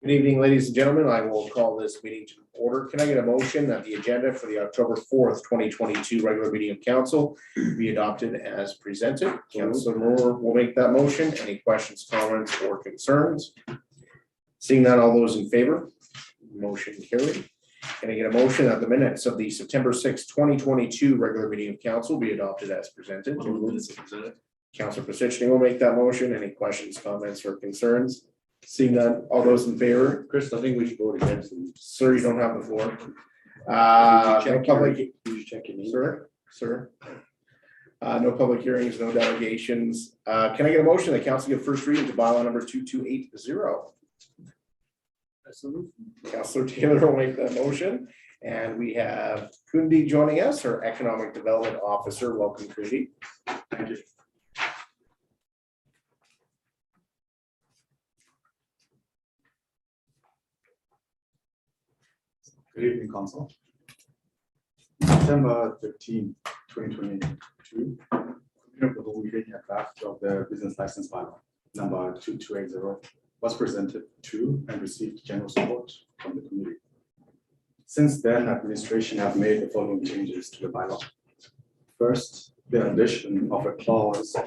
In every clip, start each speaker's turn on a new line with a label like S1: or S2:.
S1: Good evening, ladies and gentlemen. I will call this meeting to order. Can I get a motion that the agenda for the October 4th, 2022 regular meeting of council be adopted as presented? Councilor Moore will make that motion. Any questions, comments, or concerns? Seeing none, all those in favor? Motion carried. Can I get a motion that the minutes of the September 6th, 2022 regular meeting of council be adopted as presented? Councilor Pisichny will make that motion. Any questions, comments, or concerns? Seeing none, all those in favor?
S2: Chris, I think we should vote against them.
S1: Sir, you don't have the floor. No public,
S2: Did you check your name?
S1: sir. No public hearings, no delegations. Can I get a motion that council give first reading to bylaw number 2280? Councilor Taylor will make that motion. And we have Kundi joining us, our Economic Development Officer. Welcome, Kundi.
S2: Thank you. Good evening, Council. September 13, 2022, the reading a draft of the business license bylaw number 2280 was presented to and received general support from the committee. Since then, administration have made the following changes to the bylaw. First, the addition of a clause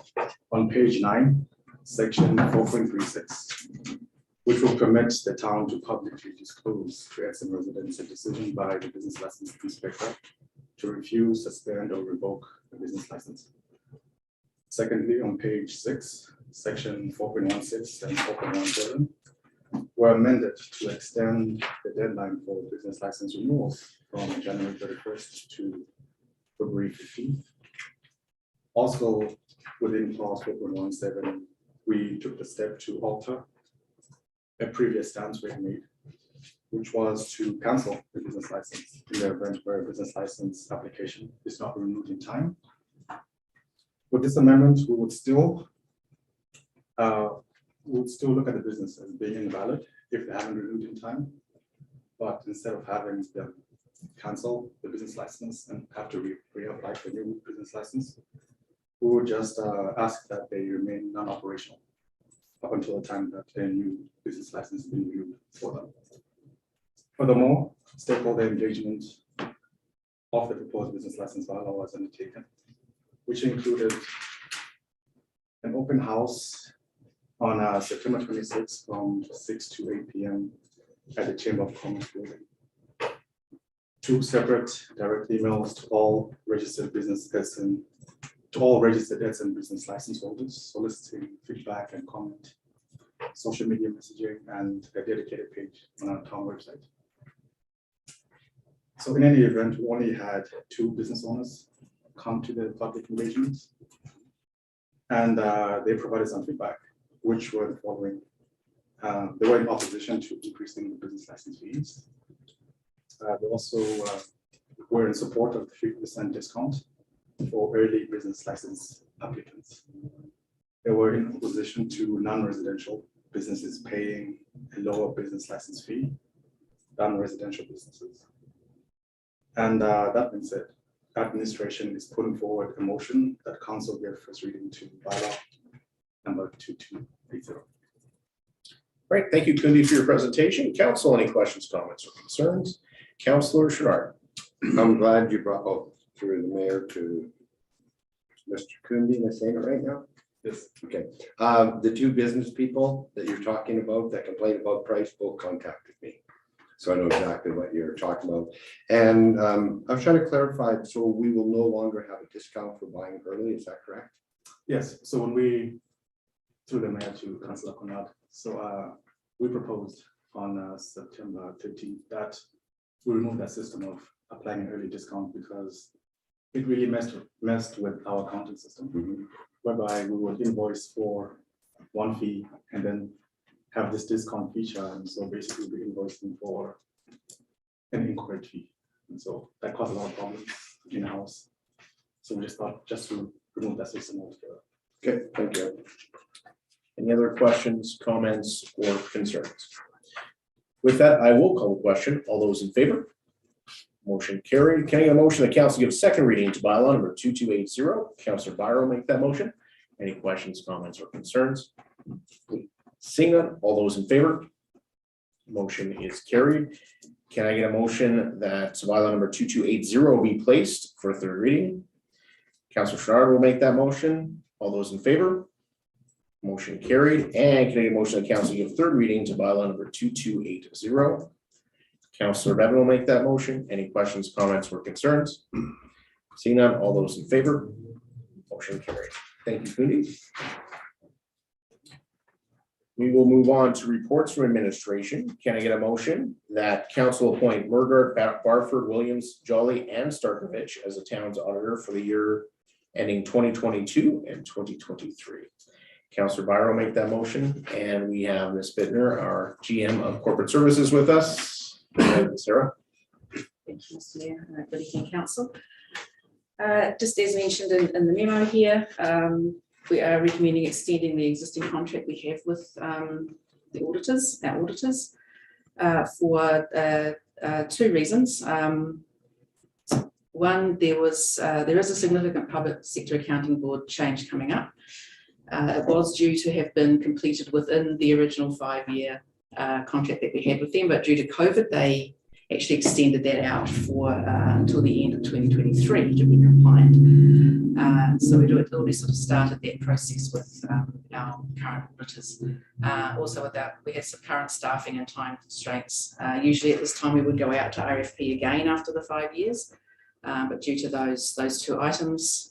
S2: on page 9, section 4.36. which will permit the town to publicly disclose to Edson residents a decision by the business license inspector to refuse, suspend, or revoke the business license. Secondly, on page 6, section 4.16 and 4.17 were amended to extend the deadline for business license renewals from January 31st to February 15th. Also, within clause 4.17, we took the step to alter a previous stance we had made, which was to cancel the business license in the event where a business license application is not renewed in time. With this amendment, we would still look at the business as being invalid if they haven't renewed in time. But instead of having them cancel the business license and have to reapply for a new business license, we would just ask that they remain non-operational up until the time that a new business license has been renewed for them. Furthermore, stakeholder engagement of the proposed business license bylaw was undertaken, which included an open house on September 26th from 6 to 8 p.m. at the Chamber of Commerce building. 2 separate direct emails to all registered Edson business license holders, soliciting feedback and comment, social media messaging, and a dedicated page on our town website. So in any event, we only had 2 business owners come to the public engagement, and they provided some feedback, which were the following. They were in opposition to increasing the business license fees. They also were in support of the 3% discount for early business license applicants. They were in opposition to non-residential businesses paying a lower business license fee than residential businesses. And that being said, administration is putting forward a motion that council give first reading to bylaw number 2280.
S1: Great, thank you, Kundi, for your presentation. Council, any questions, comments, or concerns? Councilor Sherrard.
S3: I'm glad you brought through the mayor to Mr. Kundi. Am I saying it right now?
S2: Yes.
S3: Okay. The 2 business people that you're talking about that complained about price both contacted me. So I know exactly what you're talking about. And I was trying to clarify, so we will no longer have a discount for buying early, is that correct?
S2: Yes, so when we threw the mayor to Councillor Conrad, so we proposed on September 13th that we remove that system of applying an early discount because it really messed with our accounting system, whereby we would invoice for one fee and then have this discount feature. And so basically we're invoicing for an incorrect fee. And so that caused a lot of problems in house. So we just thought just to remove that system altogether.
S3: Okay, thank you.
S1: Any other questions, comments, or concerns? With that, I will call the question. All those in favor? Motion carried. Can I get a motion that council give second reading to bylaw number 2280? Councilor Byro make that motion. Any questions, comments, or concerns? Seeing none, all those in favor? Motion is carried. Can I get a motion that bylaw number 2280 be placed for third reading? Councillor Sharp will make that motion. All those in favor? Motion carried. And can I get a motion that council give third reading to bylaw number 2280? Councillor Bevan will make that motion. Any questions, comments, or concerns? Seeing none, all those in favor? Motion carried. Thank you, Cindy. We will move on to reports from administration. Can I get a motion that council appoint Murgard, Barford, Williams, Jolly, and Starkovich as the town's auditor for the year ending 2022 and 2023? Councillor Byron will make that motion, and we have Ms. Bittner, our GM of Corporate Services, with us. Sarah.
S4: Thank you, Mr. Mayor. Good evening, Council. Just as mentioned in the memo here, we are recommending extending the existing contract we have with the auditors, our auditors, for two reasons. One, there is a significant public sector accounting board change coming up. It was due to have been completed within the original 5-year contract that we had with them, but due to COVID, they actually extended that out for until the end of 2023 to be compliant. So we already sort of started that process with our current auditors. Also we had some current staffing and time constraints. Usually at this time we would go out to RFP again after the 5 years, but due to those two items,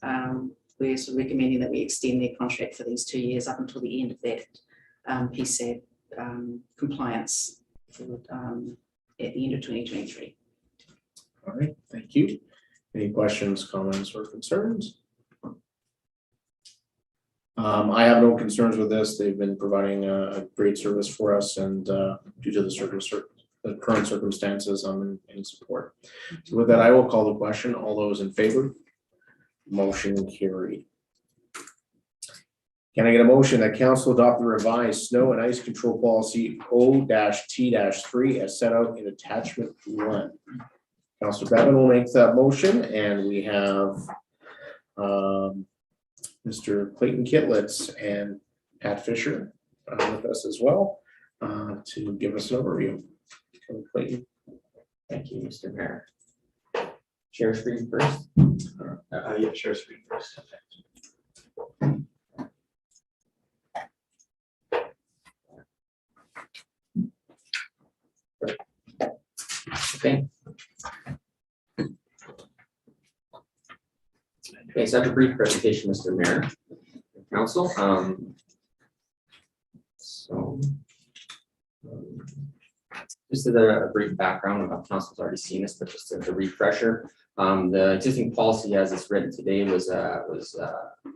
S4: we're sort of recommending that we extend their contract for these 2 years up until the end of that PSAB compliance for, at the end of 2023.
S1: All right, thank you. Any questions, comments, or concerns? I have no concerns with this. They've been providing a great service for us, and due to the current circumstances, I'm in support. So with that, I will call the question. All those in favor? Motion carried. Can I get a motion that council adopt the revised snow and ice control policy O-T-3 as set out in attachment 1? Councillor Bevan will make that motion, and we have Mr. Clayton Kitlitz and Pat Fisher with us as well to give us an overview. Clayton.
S5: Thank you, Mr. Mayor. Share screen first. Yeah, share screen first. Okay. Okay, so after a brief presentation, Mr. Mayor, Council. Just as a brief background about council's already seen this, but just as a refresher, the existing policy as it's written today was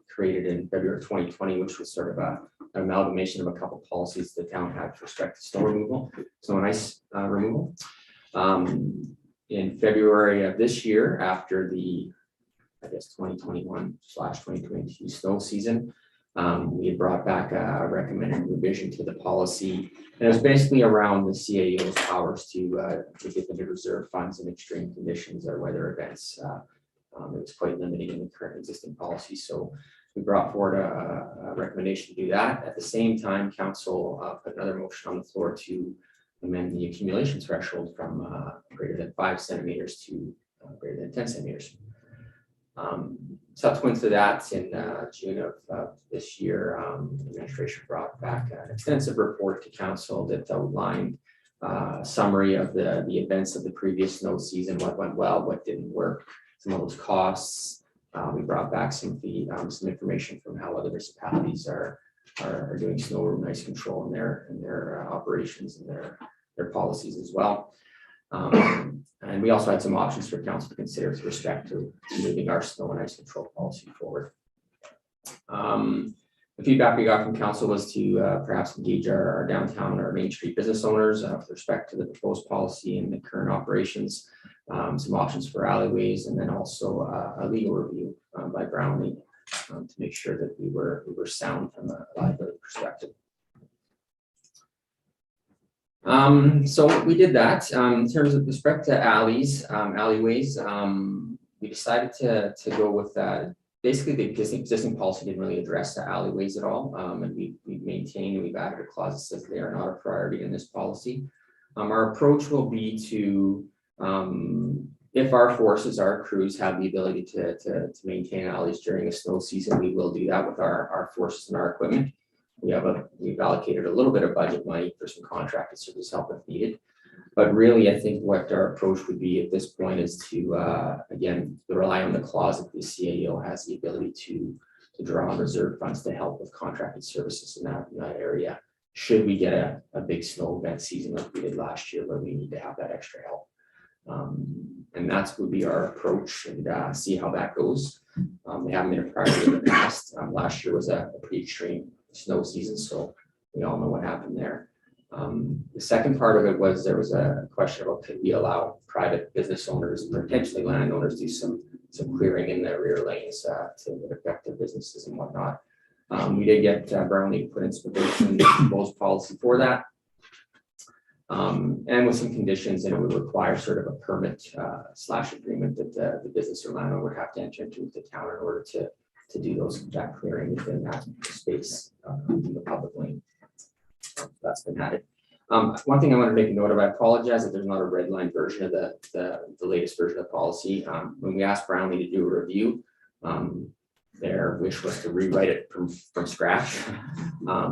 S5: created in February 2020, which was sort of an amalgamation of a couple policies the town had with respect to snow removal, snow and ice removal. In February of this year, after the, I guess, 2021/2022 snow season, we had brought back a recommended revision to the policy. And it was basically around the CAO's powers to get them to reserve funds in extreme conditions or weather events. It was quite limiting in the current existing policy. So we brought forward a recommendation to do that. At the same time, council put another motion on the floor to amend the accumulation threshold from greater than 5 centimeters to greater than 10 centimeters. Subsequent to that, in June of this year, the administration brought back an extensive report to council that outlined a summary of the events of the previous snow season, what went well, what didn't work, some of those costs. We brought back some information from how other municipalities are doing snow and ice control in their operations and their policies as well. And we also had some options for council to consider with respect to moving our snow and ice control policy forward. The feedback we got from council was to perhaps engage our downtown or Main Street business owners with respect to the proposed policy and the current operations, some options for alleyways, and then also a legal review by Brownlee to make sure that we were sound from a liability perspective. So we did that. In terms of respect to alleyways, we decided to go with basically the existing policy didn't really address the alleyways at all, and we maintained and we've added a clause that says they are not a priority in this policy. Our approach will be to, if our forces, our crews have the ability to maintain alleys during the snow season, we will do that with our forces and our equipment. We've allocated a little bit of budget money for some contracted service help if needed. But really, I think what our approach would be at this point is to, again, rely on the clause that the CAO has the ability to draw on reserve funds to help with contracted services in that area. Should we get a big snow event season like we did last year where we need to have that extra help. And that's would be our approach, and see how that goes. We haven't been a priority in the past. Last year was a pretty extreme snow season, so we all know what happened there. The second part of it was there was a question about could we allow private business owners and potentially landowners do some clearing in their rear lanes to affect their businesses and whatnot. We did get Brownlee to put in some proposed policy for that. And with some conditions, and it would require sort of a permit / agreement that the business or landowner would have to enter into with the town in order to do that clearing within that space in the public lane. That's been added. One thing I want to make a note of, I apologize that there's not a red line version of the latest version of the policy. When we asked Brownlee to do a review, their wish was to rewrite it from scratch.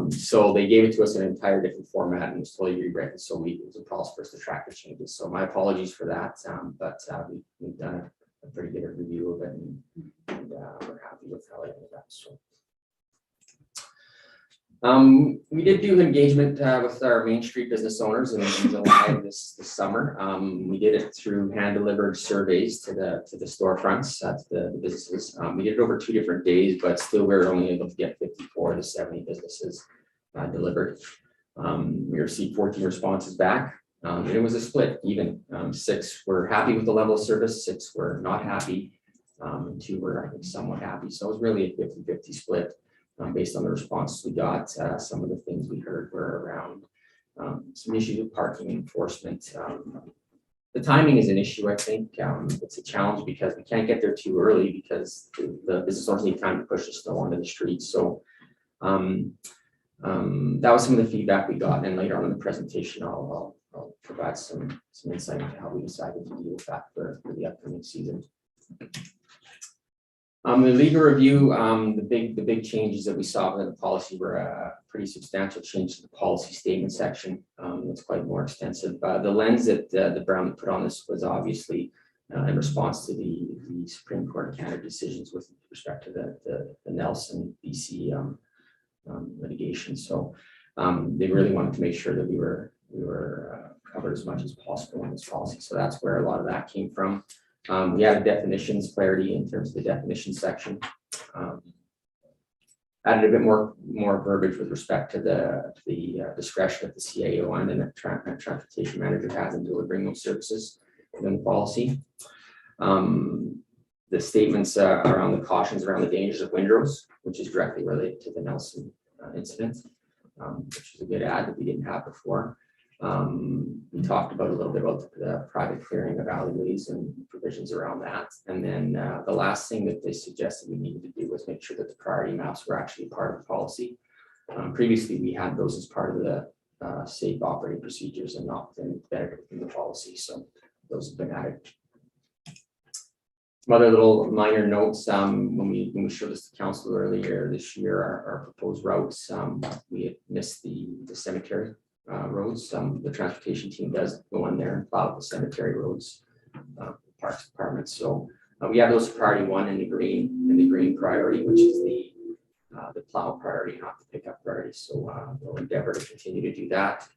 S5: So they gave it to us in an entire different format and it was totally rewritten. So it was a process for us to track the changes. So my apologies for that. But we've done a pretty good review of it and we're happy with how it ended up. So. We did do engagement with our Main Street business owners in July this summer. We did it through hand-delivered surveys to the storefronts, to the businesses. We did it over 2 different days, but still we were only able to get 54 to 70 businesses delivered. We received 14 responses back, and it was a split even. 6 were happy with the level of service, 6 were not happy, and 2 were, I think, somewhat happy. So it was really a 50-50 split. Based on the responses we got, some of the things we heard were around some issues with parking enforcement. The timing is an issue, I think. It's a challenge because we can't get there too early because the business owners need time to push the snow onto the streets. So that was some of the feedback we got. And later on in the presentation, I'll provide some insight into how we decided to deal with that for the upcoming season. The legal review, the big changes that we saw in the policy were a pretty substantial change to the policy statement section. It's quite more extensive. The lens that the Brown put on this was obviously in response to the Supreme Court of Canada decisions with respect to the Nelson BC litigation. So they really wanted to make sure that we were covered as much as possible in this policy. So that's where a lot of that came from. We added definitions, clarity in terms of the definition section. Added a bit more verbiage with respect to the discretion that the CAO and the transportation manager has in delivering those services within the policy. The statements around the cautions around the dangers of windrows, which is directly related to the Nelson incident, which is a good add that we didn't have before. We talked about a little bit about the private clearing of alleyways and provisions around that. And then the last thing that they suggested we needed to do was make sure that the priority maps were actually part of the policy. Previously, we had those as part of the safe operating procedures and not embedded in the policy. So those have been added. Some other little minor notes, when we showed this to council earlier this year, our proposed routes, we had missed the cemetery roads. The transportation team does go in there and plow the cemetery roads, parks department. So we have those priority 1 in the green priority, which is the plow priority, not the pickup priority. So we'll endeavor to continue to do that.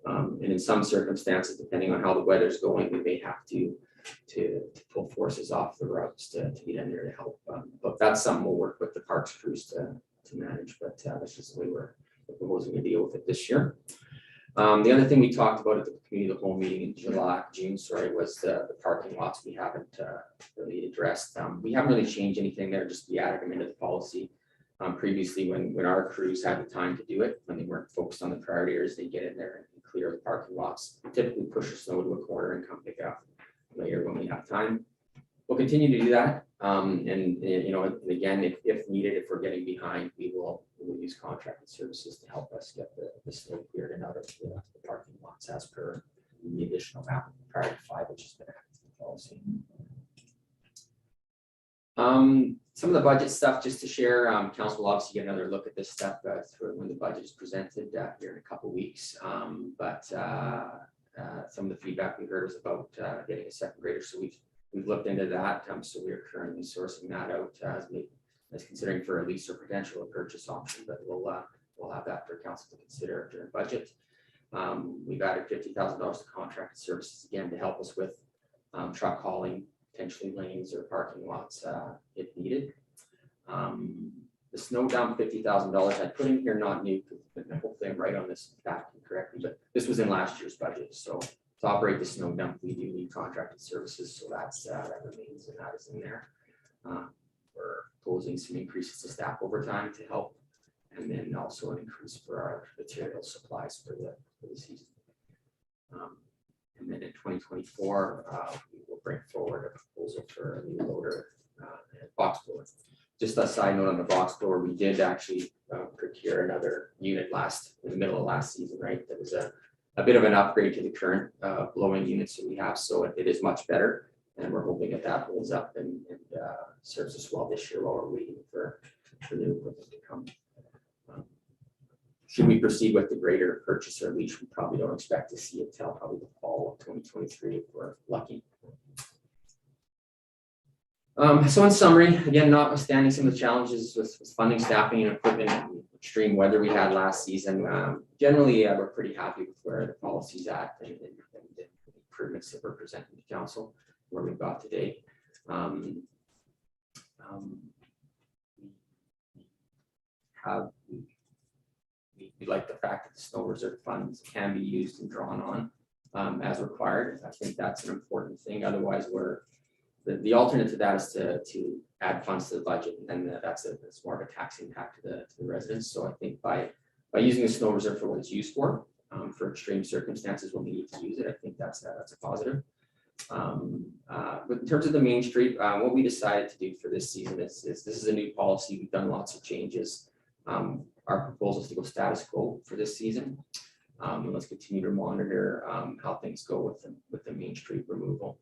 S5: And in some circumstances, depending on how the weather's going, we may have to pull forces off the routes to get in there to help. But that's something we'll work with the parks crews to manage. But that's just the way we're proposing to deal with it this year. The other thing we talked about at the committee of the whole meeting in June, was the parking lots we haven't really addressed. We haven't really changed anything there, just we added them into the policy. Previously, when our crews had the time to do it, when they weren't focused on the priority areas, they get in there and clear the parking lots. Typically push the snow to a corner and come pick up later when we have time. We'll continue to do that. And again, if needed, if we're getting behind, we will use contracted services to help us get the snow cleared and out of the parking lots as per the additional map prior to 5, which has been added to the policy. Some of the budget stuff just to share, council will obviously get another look at this stuff when the budget is presented here in a couple weeks. But some of the feedback we heard was about getting a second grader. So we've looked into that. So we are currently sourcing that out as considering for a lease or potential purchase option, but we'll have that for council to consider during budget. We've added $50,000 to contracted services again to help us with truck hauling, potentially lanes or parking lots if needed. The snow dump, $50,000. I put in here not new, but hopefully I'm right on this fact correctly, but this was in last year's budget. So to operate the snow dump, we do need contracted services, so that remains and that is in there. We're proposing some increases to staff overtime to help, and then also an increase for our material supplies for the season. And then in 2024, we will bring forward a proposal for a new loader and box blower. Just a side note on the box blower, we did actually procure another unit in the middle of last season, right? That was a bit of an upgrade to the current blowing units that we have, so it is much better, and we're hoping that holds up and serves us well this year while we're waiting for new equipment to come. Should we proceed with the greater purchase or lease, we probably don't expect to see it till probably the fall of 2023 if we're lucky. So in summary, again, notwithstanding some of the challenges with funding, staffing, and equipment, and extreme weather we had last season, generally we're pretty happy with where the policy's at and the improvements that we're presenting to council, where we've got today. We like the fact that the snow reserve funds can be used and drawn on as required. I think that's an important thing. Otherwise, the alternate to that is to add funds to the budget, and then that's more of a tax impact to the residents. So I think by using the snow reserve for what it's used for extreme circumstances when we need to use it, I think that's a positive. But in terms of the Main Street, what we decided to do for this season is this is a new policy. We've done lots of changes. Our proposal is to go status quo for this season. And let's continue to monitor how things go with the Main Street removal.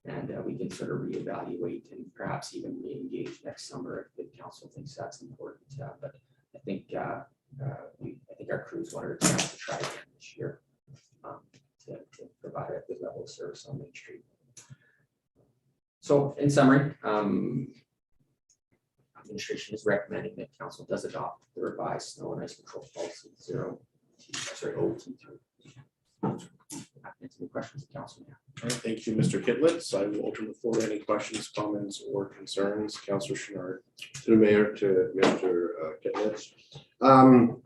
S5: And we can sort of reevaluate and perhaps even re-engage next summer if the council thinks that's important. But I think our crews wanted a chance to try again this year to provide a good level of service on Main Street. So in summary, administration is recommending that council does adopt the revised snow and ice control policy 0T3. Any questions of council now?
S1: All right, thank you, Mr. Kitlitz. I will open the floor to any questions, comments, or concerns. Councillor Chenard.
S3: To the mayor, to Mr. Kitlitz.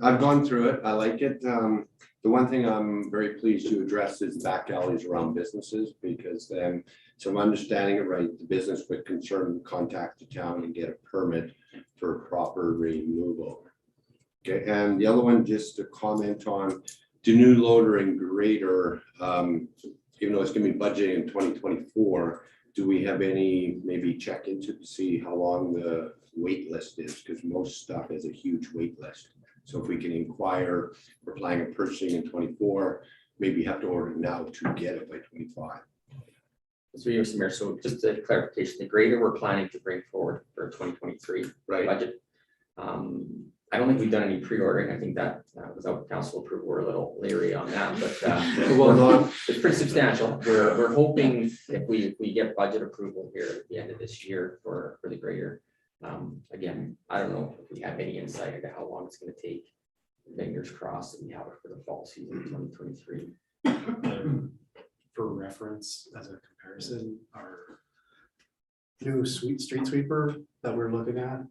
S3: I've gone through it. I like it. The one thing I'm very pleased to address is back alleys around businesses, because then, so I'm understanding it right, the business with concern contact the town and get a permit for proper removal. Okay, and the other one, just to comment on the new loader and grader, even though it's gonna be budgeting in 2024, do we have any maybe check into to see how long the wait list is? Because most stuff has a huge wait list. So if we can inquire, we're planning on purchasing in 24, maybe you have to order now to get it by 25.
S5: So you, Mr. Mayor, so just a clarification, the grader we're planning to bring forward for 2023 budget. I don't think we've done any pre-ordering. I think that without council approval, we're a little leery on that, but it's pretty substantial. We're hoping if we get budget approval here at the end of this year for the grader. Again, I don't know if we have any insight into how long it's going to take. Fingers crossed that we have it for the fall season 2023.
S6: For reference, as a comparison, our new street sweeper that we're looking at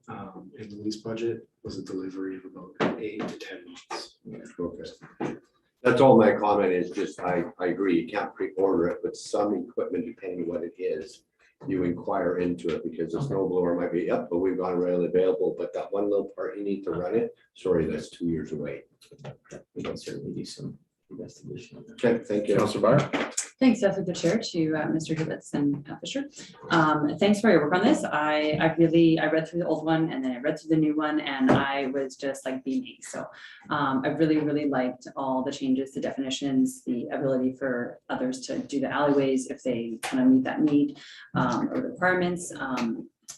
S6: in the lease budget was a delivery of about 8 to 10 months.
S3: Okay. That's all my comment is. Just I agree, you can't pre-order it, but some equipment, depending on what it is, you inquire into it, because the snow blower might be up, but we've got it readily available, but that one little part you need to run it, sorry, that's 2 years away.
S5: We can certainly do some investigation on that.
S3: Okay, thank you.
S1: Councillor Meyer.
S7: Thanks, through the chair to Mr. Hibitz and Fisher. Thanks for your work on this. I read through the old one and then I read through the new one and I was just like beaming. So I really liked all the changes, the definitions, the ability for others to do the alleyways if they kind of meet that need or requirements.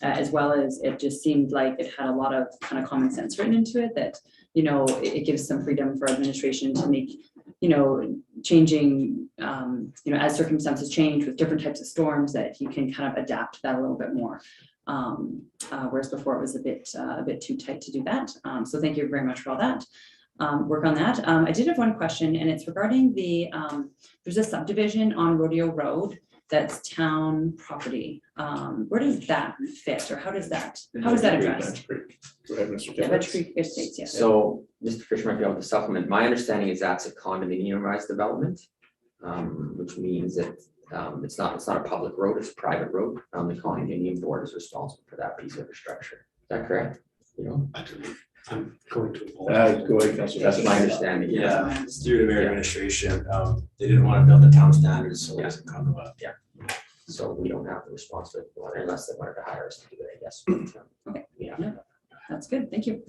S7: As well as it just seemed like it had a lot of kind of common sense written into it that, you know, it gives some freedom for administration to make, you know, changing, you know, as circumstances change with different types of storms, that you can kind of adapt that a little bit more. Whereas before it was a bit too tight to do that. So thank you very much for all that. Work on that. I did have one question, and it's regarding the, there's a subdivision on Rodeo Road that's town property. Where does that fit, or how is that addressed?
S1: Go ahead, Mr.
S7: Yeah, Vetch
S1: Tibbetts.
S7: Creek Estates, yes.
S5: So, Mr. Fisher might be able to supplement. My understanding is that's a condominiumized development, which means that it's not a public road, it's a private road. The condominium board is responsible for that piece of infrastructure. Is that correct? You know,
S6: I'm going to.
S1: Go ahead, Councilor.
S5: that's my understanding.
S8: Yeah, it's through the mayor administration. They didn't want to build the town standards, so it doesn't come to us.
S5: Yeah. So we don't have the responsibility for it unless they wanted to hire us to do it, I guess.
S7: Okay.
S5: Yeah.
S7: Yeah. That's good, thank you.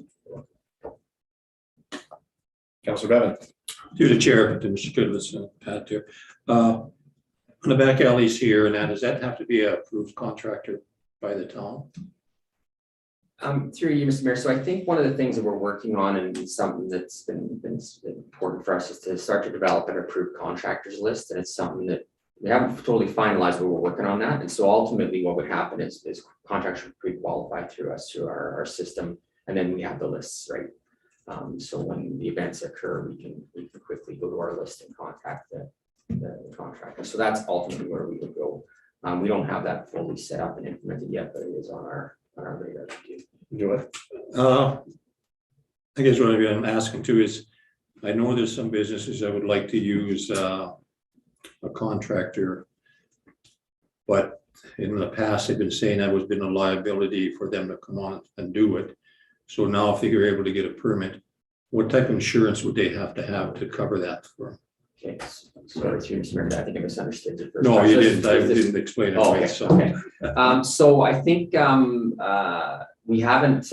S1: Councilor Bevan.
S9: Through the chair, to Mr. Goodless and Pat there. On the back alleys here, and that, does that have to be a approved contractor by the town?
S5: Through you, Mr. Mayor. So I think one of the things that we're working on, and something that's been important for us, is to start to develop an approved contractors list. And it's something that we haven't totally finalized, but we're working on that. And so ultimately what would happen is contractors would pre-qualify through us, through our system, and then we have the lists, right? So when the events occur, we can quickly go to our list and contact the contractor. So that's ultimately where we would go. We don't have that fully set up and implemented yet, but it is on our radar to do.
S1: Do it.
S9: I guess what I'm asking too is, I know there's some businesses that would like to use a contractor, but in the past, they've been saying that was been a liability for them to come on and do it. So now if they're able to get a permit, what type of insurance would they have to cover that for?
S5: Okay, sorry, through Mr. Mayor, I think I misunderstood the first.
S9: No,
S5: part.
S9: you
S5: So
S9: didn't, I
S5: is this-
S9: didn't explain it
S5: Oh,
S9: right,
S5: okay,
S9: so.
S5: okay. So I think we haven't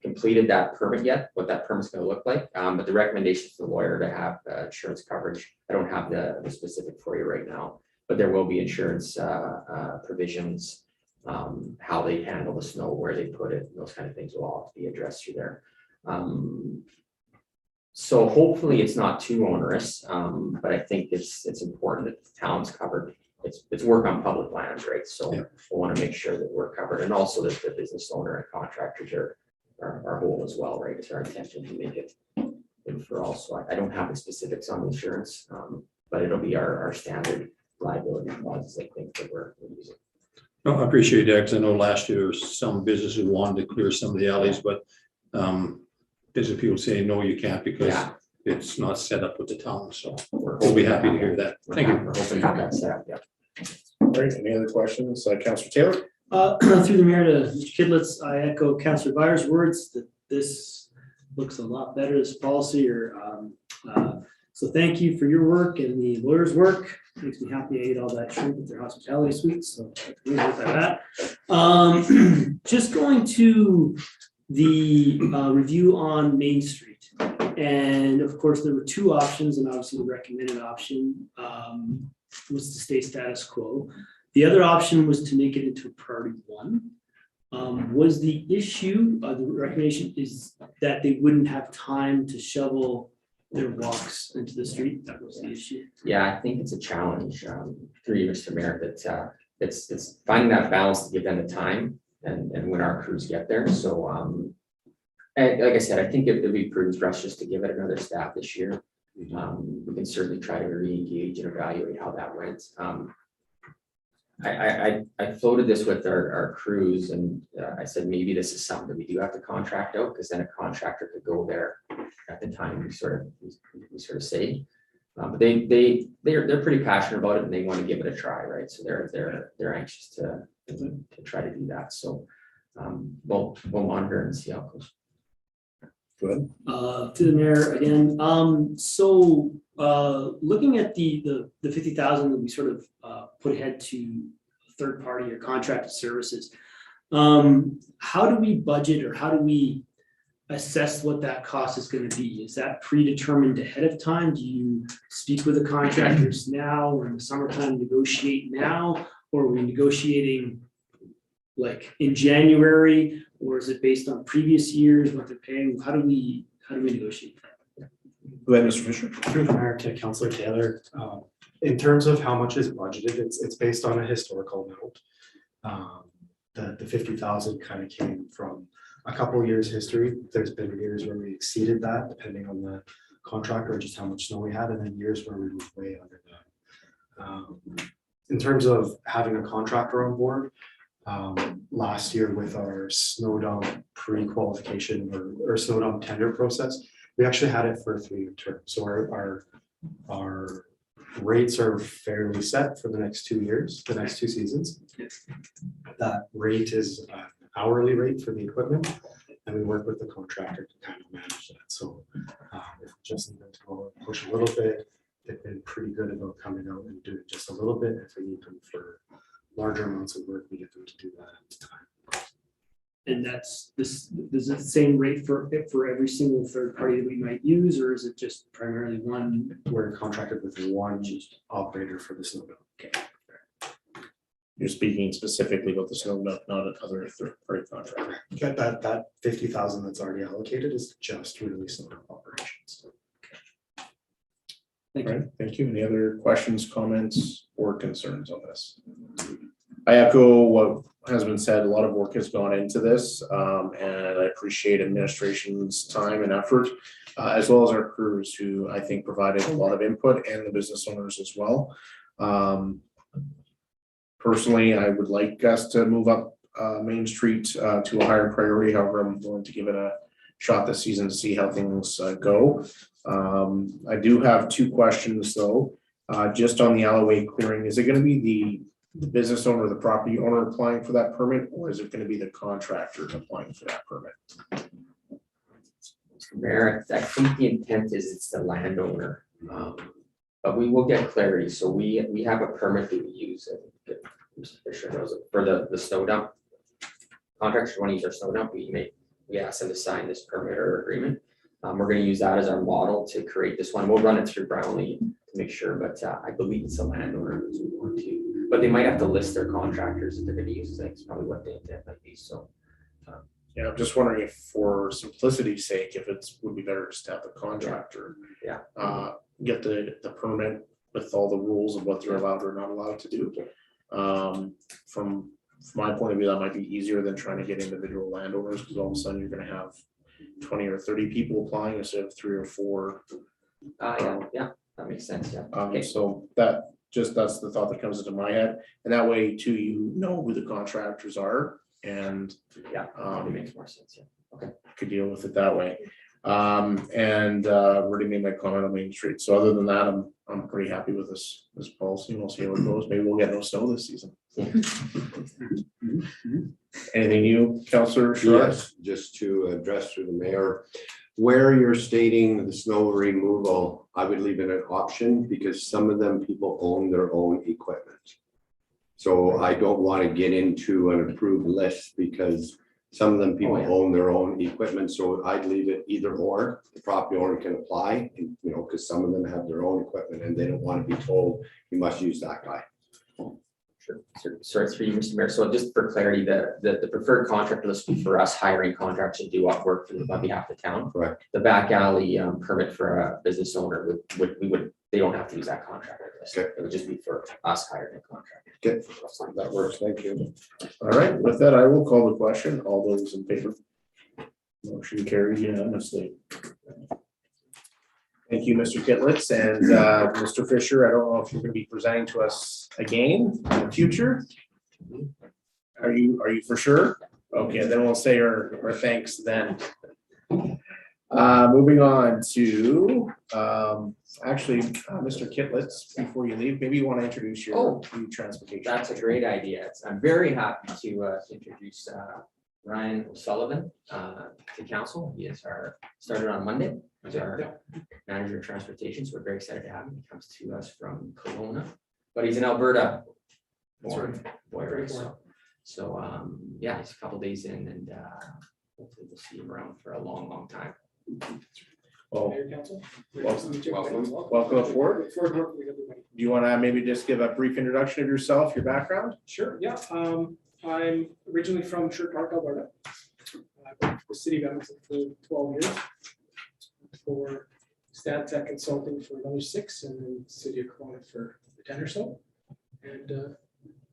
S5: completed that permit yet, what that permit's gonna look like. But the recommendation to the lawyer to have insurance coverage, I don't have the specific for you right now, but there will be insurance provisions, how they handle the snow, where they put it, those kind of things will all have to be addressed through there. So hopefully it's not too onerous, but I think it's important that the town's covered. It's work on public lands, right? So
S9: Yeah.
S5: we want to make sure that we're covered, and also that the business owner and contractors are whole as well, right? It's our intention to make it good for all. So I don't have the specifics on insurance, but it'll be our standard liability clauses, I think, that we're using.
S9: No, I appreciate that, because I know last year some businesses wanted to clear some of the alleys, but there's people saying, no, you can't, because
S5: Yeah.
S9: it's not set up with the town, so
S5: We're
S9: we'll be
S5: hoping
S9: happy to
S5: have
S9: hear that. Thank
S5: We're
S9: you.
S5: hoping to have that set up, yeah.
S1: All right, any other questions? Councilor Taylor?
S10: Through the mayor to Mr. Kidlitz, I echo Councilor Byers' words that this looks a lot better as policy, so thank you for your work and the lawyer's work. Makes me happy I ate all that shrimp at their hospitality suites, so I'm happy with that. Just going to the review on Main Street. And of course, there were two options, and obviously the recommended option was to stay status quo. The other option was to make it into a priority one. Was the issue, the recommendation is that they wouldn't have time to shovel their walks into the street? That was the issue.
S5: Yeah, I think it's a challenge through you, Mr. Mayor, that it's finding that balance to give them the time and when our crews get there. So and like I said, I think it would be prudent for us just to give it another stab this year. We can certainly try to re-engage and evaluate how that went. I floated this with our crews, and I said maybe this is something that we do have to contract out, because then a contractor could go there at the time we sort of say. But they're pretty passionate about it, and they want to give it a try, right? So they're anxious to try to do that. So we'll monitor and see how it goes.
S1: Go ahead.
S10: To the mayor again, so Looking at the 50,000 that we sort of put ahead to third party or contracted services, how do we budget or how do we assess what that cost is going to be? Is that predetermined ahead of time? Do you speak with the contractors now or in the summertime negotiate now? Or are we negotiating like in January? Or is it based on previous years, what they're paying? How do we negotiate that?
S1: Go ahead, Mr. Fisher.
S6: Through the mayor to Councillor Taylor, in terms of how much is budgeted, it's based on a historical amount. The 50,000 kind of came from a couple years' history. There's been years where we exceeded that, depending on the contract or just how much snow we had, and then years where we were way under that. In terms of having a contractor on board, last year with our snow dump pre-qualification or snow dump tender process, we actually had it for a 3-year term. So our rates are fairly set for the next 2 years, the next 2 seasons. That rate is an hourly rate for the equipment, and we work with the contractor to kind of manage that. So if just need them to go and push a little bit, they've been pretty good about coming out and doing just a little bit. If we need them for larger amounts of work, we get them to do that at the time.
S10: And is it the same rate for every single third party that we might use, or is it just primarily one?
S6: We're contracted with one operator for the snow dump.
S10: Okay.
S1: You're speaking specifically about the snow dump, not another third-party contract.
S6: That 50,000 that's already allocated is just really snow dump operations.
S10: Thank
S1: All
S10: you.
S1: right, thank you. Any other questions, comments, or concerns on this? I echo what has been said. A lot of work has gone into this, and I appreciate administration's time and effort, as well as our crews who I think provided a lot of input, and the business owners as well. Personally, I would like us to move up Main Street to a higher priority. However, I'm willing to give it a shot this season to see how things go. I do have 2 questions though. Just on the alleyway clearing, is it going to be the business owner, the property owner applying for that permit, or is it going to be the contractor applying for that permit?
S5: Mayor, I think the intent is it's the landowner, but we will get clarity. So we have a permit that we use. Mr. Fisher knows it, for the snow dump. Contractors want to use our snow dump. We ask them to sign this permit or agreement. We're going to use that as our model to create this one. We'll run it through Brownlee to make sure, but I believe it's a landowner who's we want to. But they might have to list their contractors that they're going to use. That's probably what the intent might be. So.
S1: Yeah, I'm just wondering if, for simplicity's sake, if it would be better just to have the contractor.
S5: Yeah.
S1: Get the permit with all the rules of what they're allowed or not allowed to do. From my point of view, that might be easier than trying to get individual landowners, because all of a sudden you're gonna have 20 or 30 people applying instead of 3 or 4.
S5: Yeah, that makes sense. Yeah. Okay.
S1: So that's the thought that comes into my head. And that way too, you know who the contractors are, and
S5: Yeah, it makes more sense. Yeah. Okay.
S1: could deal with it that way. Already made my comment on Main Street. So other than that, I'm pretty happy with this policy. We'll see how it goes. Maybe we'll get no snow this season. Anything new, Councillor?
S3: Yes, just to address through the mayor, where you're stating the snow removal, I would leave it an option, because some of them people own their own equipment. So I don't want to get into an approved list, because some of them people own their own equipment. So I'd leave it either or. The property owner can apply, and, because some of them have their own equipment and they don't want to be told you must use that guy.
S5: Sure. Sorry, through you, Mr. Mayor. So just for clarity, the preferred contractor list would be for us hiring contractors to do work for them on behalf of the town.
S3: Correct.
S5: The back alley permit for a business owner they don't have to use that contractor list.
S3: Okay.
S5: It would just be for us hiring a contractor.
S3: Okay, that works. Thank you.
S1: All right, with that, I will call the question. All those in favor? Motion carries unanimously. Thank you, Mr. Kitlitz, and Mr. Fisher. I don't know if you're going to be presenting to us again in the future. Are you for sure? Okay, then we'll say our thanks then. Moving on to Mr. Kitlitz, before you leave, maybe you want to introduce your new transportation.
S5: That's a great idea. I'm very happy to introduce Ryan O'Sullivan to council. He is started on Monday as our manager of transportation. So we're very excited to have him. He comes to us from Kelowna, but he's in Alberta. Born boy, right? So yeah, he's a couple days in, and hopefully we'll see him around for a long time.
S1: Well,
S11: Mayor, Council.
S1: welcome aboard. Do you want to maybe just give a brief introduction of yourself, your background?
S11: Sure, yeah. I'm originally from Sherwood Park, Alberta. I've worked for the city of Edmonton for 12 years. For Stat Tech Consulting for another 6, and then city of Kelowna for 10 or so. And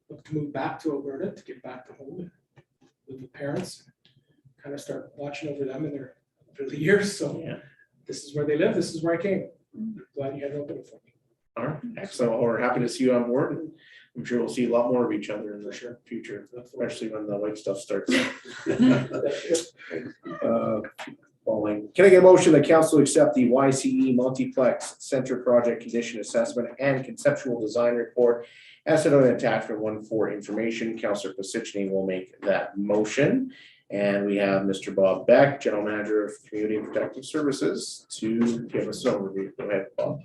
S11: look to move back to Alberta to get back to home with my parents. Kind of start watching over them in their early years. So
S1: Yeah.
S11: this is where they live. This is where I came. Glad you had it open for me.
S1: All right, excellent. Well, we're happy to see you on board, and I'm sure we'll see a lot more of each other in the future, especially when the white stuff starts. Following. Can I get a motion that council accept the YCE Multiplex Center Project Condition Assessment and Conceptual Design Report as set on attachment 1 for information? Councillor Pisichny will make that motion. And we have Mr. Bob Beck, General Manager of Community and Protective Services, to give us an overview. Go ahead, Bob.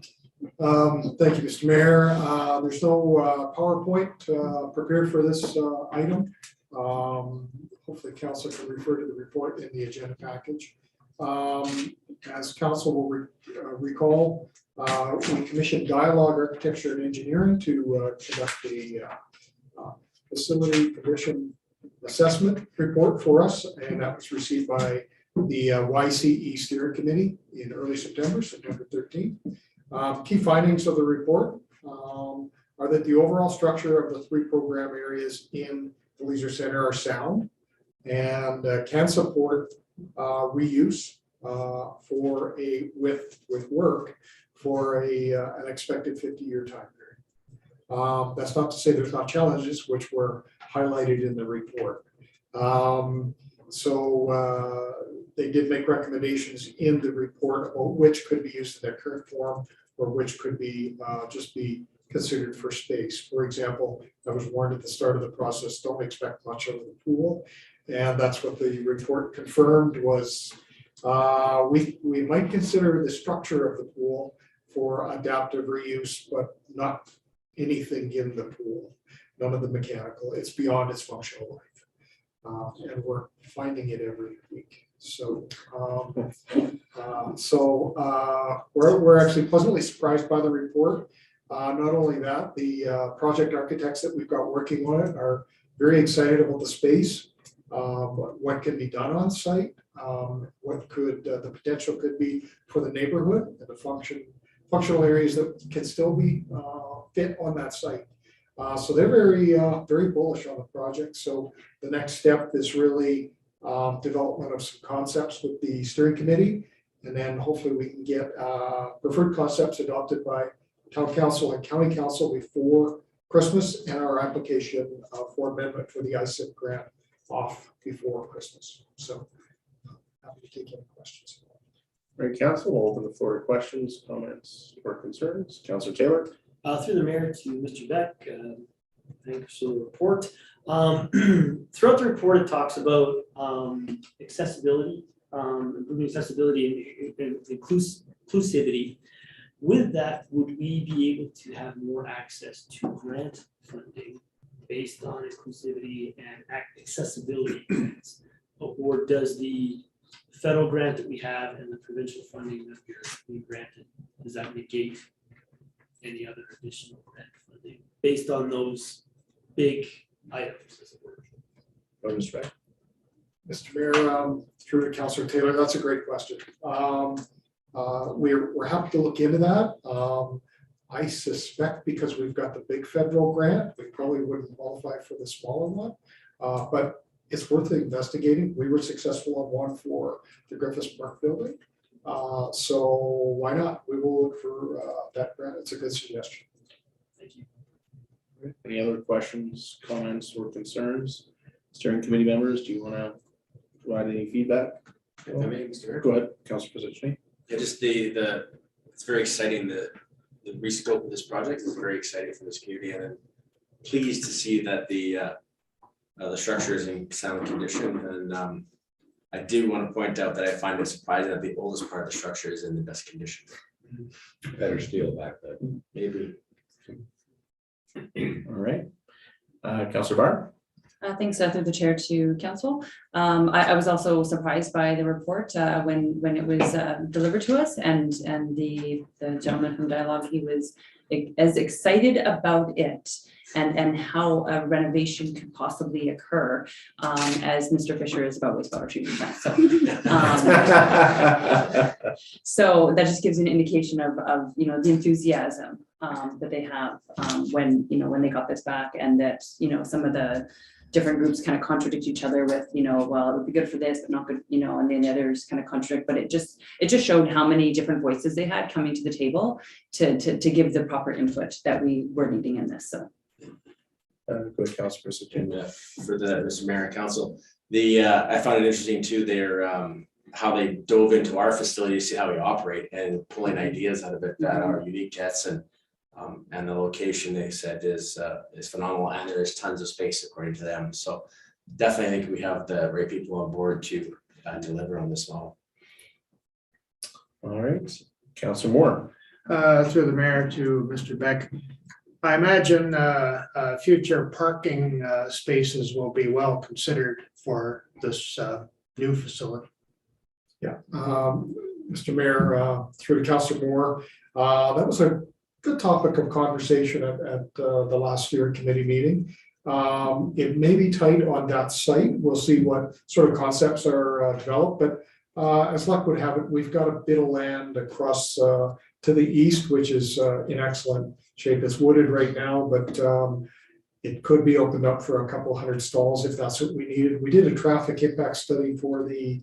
S12: Thank you, Mr. Mayor. There's no PowerPoint prepared for this item. Hopefully council can refer to the report in the agenda package. As council will recall, we commissioned Dialogue Architecture and Engineering to conduct a facility condition assessment report for us, and that was received by the YCE Steering Committee in early September 13th. Key findings of the report are that the overall structure of the 3 program areas in the leisure center are sound and can support reuse for with work for an expected 50-year time period. That's not to say there's not challenges, which were highlighted in the report. They did make recommendations in the report about which could be used in their current form or which could be just be considered for space. For example, I was warned at the start of the process, don't expect much of the pool. And that's what the report confirmed was we might consider the structure of the pool for adaptive reuse, but not anything in the pool, none of the mechanical. It's beyond its functional life. And we're finding it every week. So, we're actually pleasantly surprised by the report. Not only that, the project architects that we've got working on it are very excited about the space, what can be done on site, what could the potential could be for the neighborhood and the functional areas that can still be fit on that site. So they're very bullish on the project. So the next step is really development of some concepts with the steering committee, and then hopefully we can get preferred concepts adopted by town council and county council before Christmas, and our application for amendment for the ISIP grant off before Christmas. So happy to take any questions.
S1: All right, council, we'll open the floor to questions, comments, or concerns. Councillor Taylor.
S10: Through the mayor to Mr. Beck, thanks for the report. Throughout the report, it talks about accessibility, improving accessibility and inclusivity. With that, would we be able to have more access to grant funding based on inclusivity and accessibility grants? Or does the federal grant that we have and the provincial funding that we're being granted, does that negate any other additional grant funding based on those big items, as it were?
S12: Mr. Mayor, through to Councillor Taylor, that's a great question. We're happy to look into that. I suspect because we've got the big federal grant, we probably wouldn't qualify for the smaller one, but it's worth investigating. We were successful on one for the Griffiths Park building. So why not? We will look for that grant. It's a good suggestion.
S10: Thank you.
S1: Any other questions, comments, or concerns? Steering committee members, do you want to provide any feedback?
S8: If I may, Mr. Mayor.
S1: Go ahead, Councillor Pisichny.
S8: Yeah, just it's very exciting, the rescope of this project is very exciting for this community, and I'm pleased to see that the The structure is in sound condition, and I do want to point out that I find it surprising that the oldest part of the structure is in the best condition.
S3: Better steel back then.
S8: Maybe.
S1: All right. Counselor Barr?
S7: Thanks through the chair to council. I was also surprised by the report when it was delivered to us, and the gentleman from Dialogue, he was as excited about it and how a renovation could possibly occur as Mr. Fisher is about wastewater treatment plant. So that just gives you an indication of the enthusiasm that they have when they got this back, and that some of the different groups kind of contradict each other with, well, it would be good for this, but not good, and then the others kind of contradict, but it just showed how many different voices they had coming to the table to give the proper input that we were needing in this, so.
S1: Good, Councilor
S8: And for the Mr. Mayor and Council, I found it interesting too, how they dove into our facility to see how we operate and pulling ideas out of it that are unique to Edson. And the location they said is phenomenal, and there is tons of space according to them. So definitely think we have the right people on board to deliver on this model.
S1: All right, Councilor Moore.
S13: Through the mayor to Mr. Beck. I imagine future parking spaces will be well considered for this new facility.
S12: Yeah, Mr. Mayor, through to Councilor Moore, that was a good topic of conversation at the last year committee meeting. It may be tight on that site. We'll see what sort of concepts are developed, but as luck would have it, we've got a bit of land across to the east, which is in excellent shape. It's wooded right now, but it could be opened up for a couple hundred stalls if that's what we needed. We did a traffic impact study for the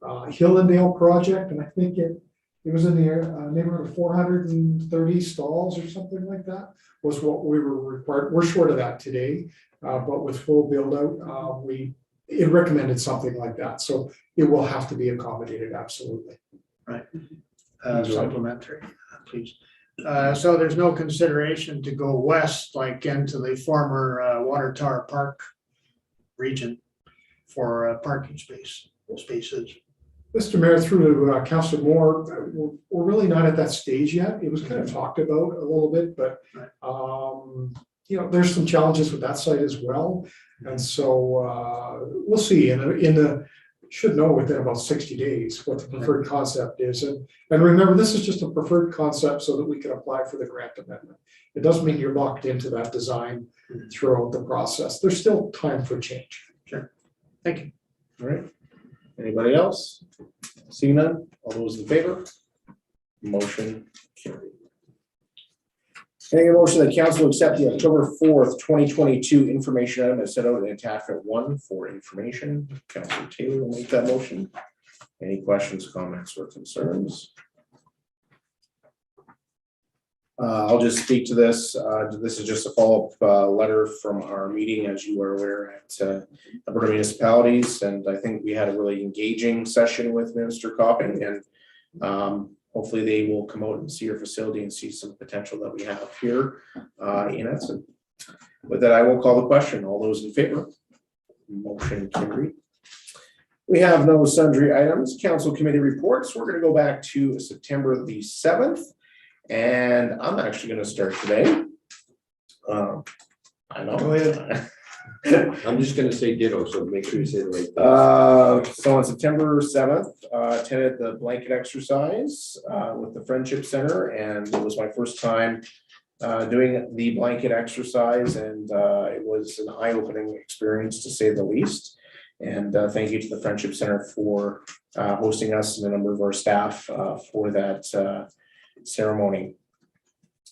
S12: Hillendale project, and I think it was in the neighborhood of 430 stalls or something like that was what we were required. We're short of that today, but with full build out, it recommended something like that. So it will have to be accommodated, absolutely.
S13: Right. Supplementary, please. So there's no consideration to go west, like into the former Water Tower Park region for parking spaces.
S12: Mr. Mayor, through to Councilor Moore, we're really not at that stage yet. It was kind of talked about a little bit, but there's some challenges with that site as well. And so we'll see. Should know within about 60 days what the preferred concept is. And remember, this is just a preferred concept so that we can apply for the grant amendment. It doesn't mean you're locked into that design throughout the process. There's still time for change.
S13: Sure. Thank you.
S1: All right. Anybody else? Seeing none, all those in favor? Motion carried. Any motion that council accept the October 4th, 2022 information item as set out in attachment 1 for information. Councilor Taylor will make that motion. Any questions, comments, or concerns? I'll just speak to this. This is just a follow-up letter from our meeting, as you are aware, at Alberta Municipalities. And I think we had a really engaging session with Minister Copping, and hopefully they will come out and see your facility and see some potential that we have here in Edson. With that, I will call the question. All those in favor? Motion carried. We have no sundry items. Council committee reports. We're going to go back to September the 7th. And I'm actually going to start today. I know.
S13: Go ahead.
S3: I'm just going to say ditto, so make sure you say the right thing.
S1: So on September 7th, attended the blanket exercise with the Friendship Center, and it was my first time doing the blanket exercise, and it was an eye-opening experience to say the least. And thank you to the Friendship Center for hosting us and a number of our staff for that ceremony.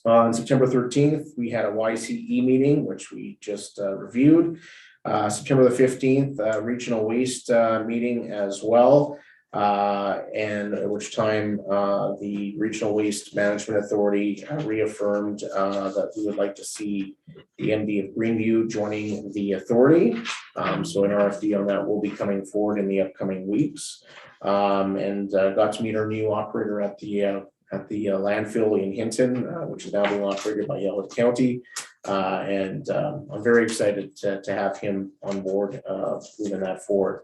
S1: On September 13th, we had a YCE meeting, which we just reviewed. September the 15th, regional waste meeting as well. And at which time the Regional Waste Management Authority reaffirmed that we would like to see the MD of Greenview joining the authority. So an RFD on that will be coming forward in the upcoming weeks. And got to meet our new operator at the landfill in Hinton, which is now being operated by Yellowhead County. And I'm very excited to have him on board, moving that forward.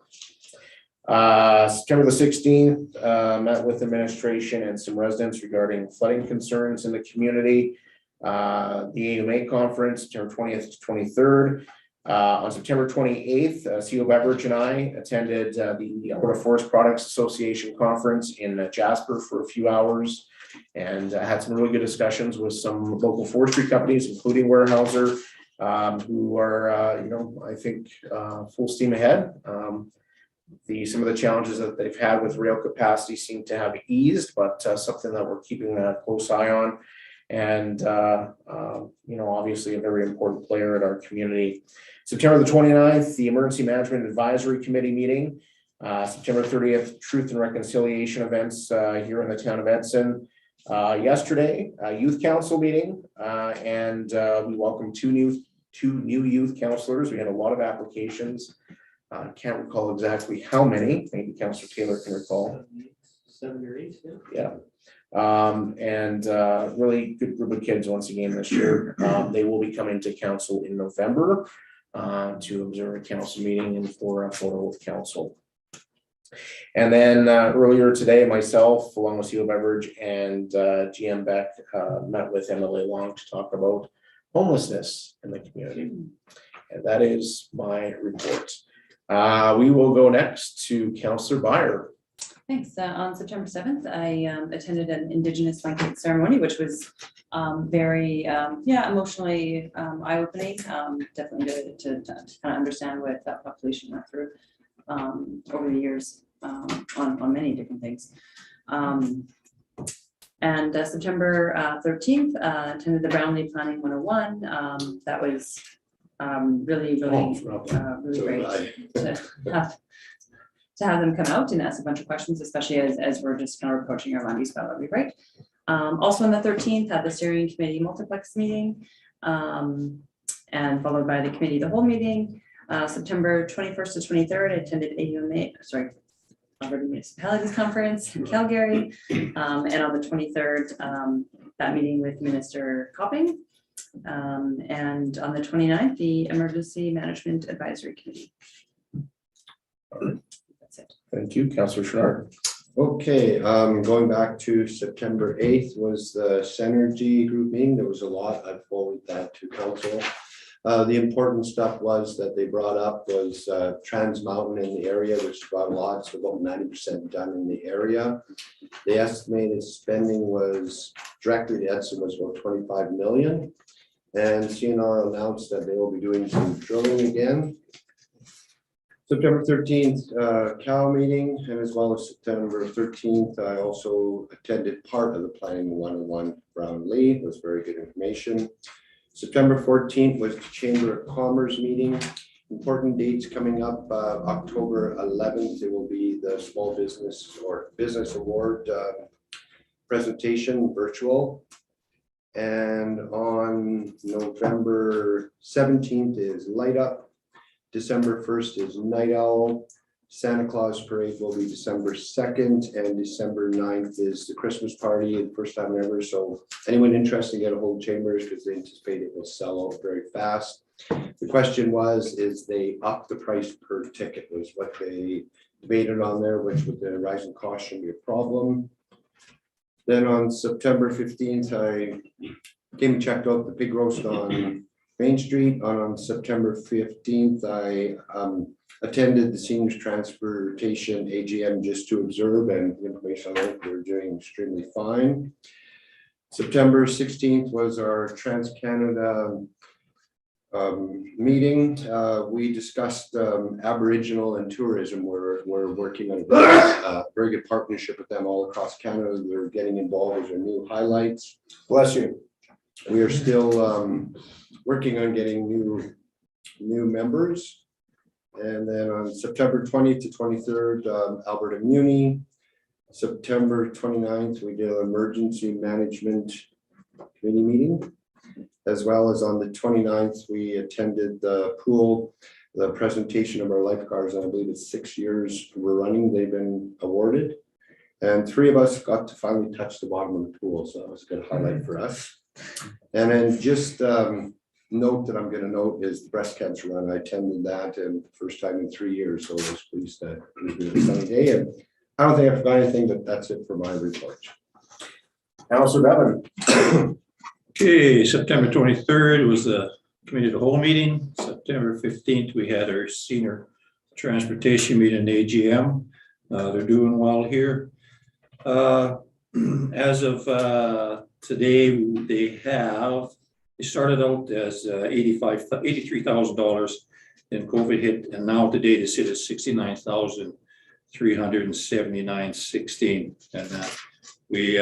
S1: September the 16th, met with administration and some residents regarding flooding concerns in the community. The AUMA conference, September 20th to 23rd. On September 28th, CEO Beveridge and I attended the Alberta Forest Products Association conference in Jasper for a few hours, and had some really good discussions with some local forestry companies, including Weyerhaeuser, who are, I think, full steam ahead. Some of the challenges that they've had with rail capacity seem to have eased, but something that we're keeping a close eye on. And, obviously a very important player in our community. September the 29th, the Emergency Management Advisory Committee meeting. September 30th, Truth and Reconciliation events here in the town of Edson. Yesterday, a youth council meeting, and we welcomed two new youth counselors. We had a lot of applications. Can't recall exactly how many. Maybe Councillor Taylor can recall.
S10: 7 or 8,
S1: Yeah. And really good group of kids once again this year. They will be coming to council in November to observe a council meeting and for a photo with council. And then earlier today, myself, along with CEO Beveridge and GM Beck, met with MLA Long to talk about homelessness in the community. And that is my report. We will go next to Councillor Byer.
S7: Thanks. On September 7th, I attended an Indigenous blanket ceremony, which was very, emotionally eye-opening. Definitely good to kind of understand what that population went through over the years on many different things. And September 13th, attended the Brownlee Planning 101. That was really great to have them come out and ask a bunch of questions, especially as we're just kind of approaching our land use bylaw rewrite. Also on the 13th, had the steering committee multiplex meeting, and followed by the committee the whole meeting. September 21st to 23rd, I attended Alberta Municipalities Conference in Calgary, and on the 23rd, that meeting with Minister Copping, and on the 29th, the Emergency Management Advisory Committee. That's it.
S1: Thank you, Councillor Schnarr.
S3: Okay, going back to September 8th was the Synergy group meeting. There was a lot. I forwarded that to council. The important stuff was that they brought up was Trans Mountain in the area, which brought a lot, so about 90% done in the area. The estimated spending was directly to Edson was about 25 million. And CNR announced that they will be doing some drilling again. September 13th, Cal meeting, and as well as September 13th, I also attended part of the Planning 101 Brownlee. It was very good information. September 14th was the Chamber of Commerce meeting. Important dates coming up. October 11th, it will be the Small Business or Business Award presentation, virtual. And on November 17th is Light Up. December 1st is Night Owl. Santa Claus Parade will be December 2nd, and December 9th is the Christmas party, and first time ever. So anyone interested, get a hold of Chambers because they anticipate it will sell out very fast. The question was, is they up the price per ticket was what they debated on there, which with the rising cost shouldn't be a problem. Then on September 15th, I came and checked out the pig roast on Main Street. On September 15th, I attended the Seniors Transportation AGM just to observe, and the information on it, they're doing extremely fine. September 16th was our Trans-Canada meeting. We discussed Aboriginal and tourism. We're working on a very good partnership with them all across Canada. They're getting involved as their new highlights.
S1: Bless you.
S3: We are still working on getting new members. And then on September 20th to 23rd, Alberta Muni. September 29th, we did an emergency management committee meeting. As well as on the 29th, we attended the pool, the presentation of our lifeguards. And I believe it's 6 years we're running, they've been awarded. And 3 of us got to finally touch the bottom of the pool. So that was a good highlight for us. And then just note that I'm gonna note is the breast cancer run. I attended that and first time in 3 years, so I was pleased that it was a really sunny day. And I don't think I forgot anything, but that's it for my report.
S1: Councilor Bevan.
S9: Okay, September 23rd was the committee of the whole meeting. September 15th, we had our senior transportation meeting in AGM. They're doing well here. As of today, they started out as $83,000, then COVID hit, and now today they sit at $69,379.16. And we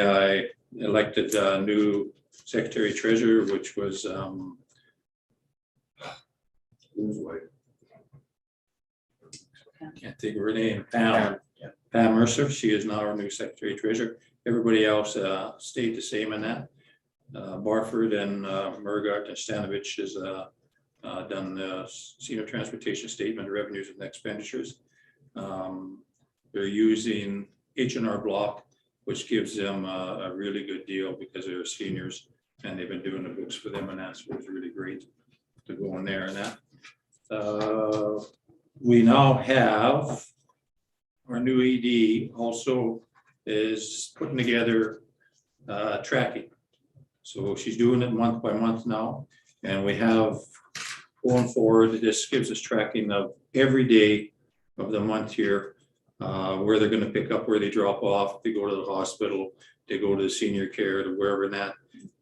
S9: elected a new secretary treasurer, which was can't think of her name, Pam Mercer. She is now our new secretary treasurer. Everybody else stayed the same in that. Barford and Murgart and Stanovich has done the senior transportation statement, revenues and expenditures. They're using H&R Block, which gives them a really good deal because they're seniors and they've been doing the books for them, and that's what's really great to go in there and that. We now have our new ED also is putting together tracking. So she's doing it month by month now, and we have going forward, this gives us tracking of every day of the month here, where they're going to pick up, where they drop off, they go to the hospital, they go to the senior care, to wherever in that.